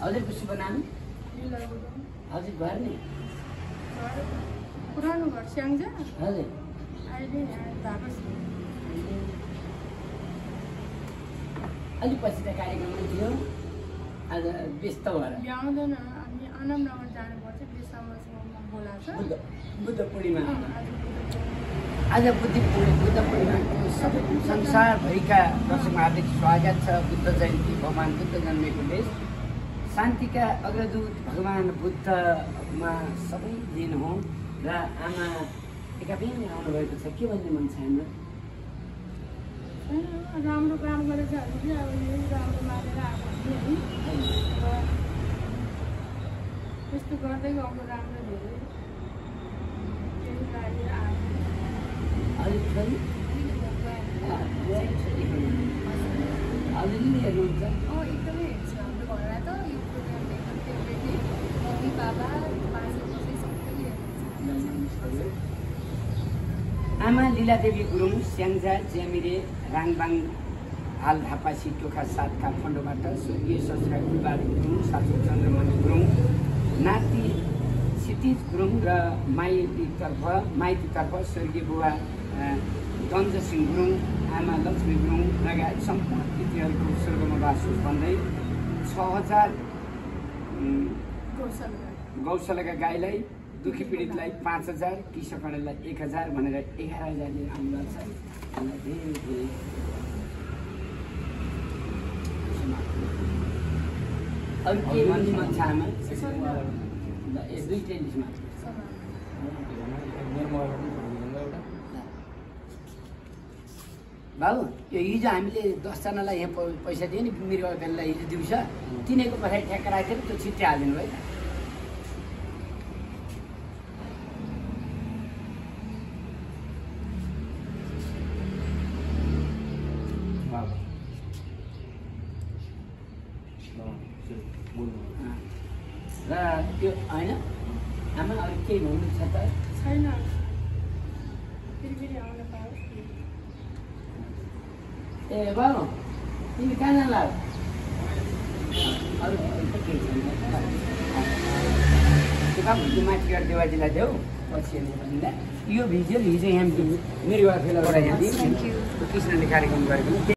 हजुरको शुभ नाम? हजुर घर नि? पुरानो घर स्याङ्जा। हजुर अहिले भएको छ। अलिक पछि त कार्यक्रम थियो आज व्यस्त भएर भ्याउँदैन हामी अनमनगर जानुपर्छ डिसेम्बरसम्म बोलाएको छ। बुद्ध पूर्णिमा आज बुद्ध पूर्णिमाको सबै संसारभरिका दर्शकमा हार्दिक स्वागत छ। बुद्ध जयन्ती भगवान् बुद्ध जन्मेको देश शान्तिका अग्रदूत भगवान् बुद्धमा सबै दिन हो र आमा एकापिन आउनुभएको छ। के भन्ने मन छ हाम्रो? राम्रो काम गरेछ हामीले अब यही राम्रो मानेर आएको त्यस्तो गर्दै गएको राम्रो धेरै त्यही लागि आएको। हजुरले हेर्नुहुन्छ? एकदमै हेर्छु हाम्रो घरलाई त यो प्रोग्राम मम्मी बाबा आमा लीलादेवी गुरुङ स्याङ्जा ज्यामिरे राङबाङ हाल धापा सिटोखा 7 काठमाडौँबाट स्वर्गीय संस्कार कुलबहादुर गुरुङ साथी चन्द्रमणि गुरुङ नाति क्षितिज गुरुङ र माइतीतर्फ स्वर्गीय बुबा दञ्जसिंह गुरुङ आमा लक्ष्मी गुरुङ लगायत सम्पूर्ण तिथिहरूको स्वर्गमा बास होस् भन्दै 6000 गौशालाका गाईलाई दुखी पीडितलाई 5000 कृषकहरूलाई 1000 भनेर 11000 ले आउनुभएको छ। अरू के भन्ने मन छ आमा? दुईटै लिस्टमा बाबु यो हिजो हामीले 10 जनालाई यहाँ पैसा दियो नि मृगलाई हिजो दिउँसो तिनीहरूको पछाडि ठ्याक्क राखेर त्यो छिट्टै हालिदिनु भयो। र त्यो होइन आमा अरू केही भन्नु छ त? छैन फेरि आउन पाओस्। ए बाबु तिमी कहाँ जान्ला? अरू त केही छैन। त्यो बाबु त्यो माथि गएर देवाजीलाई देऊ पछि भन्दा यो भिजुअल हिजो यहाँ मेरो फेला गराइदियो कृष्णले कार्यक्रम गरेको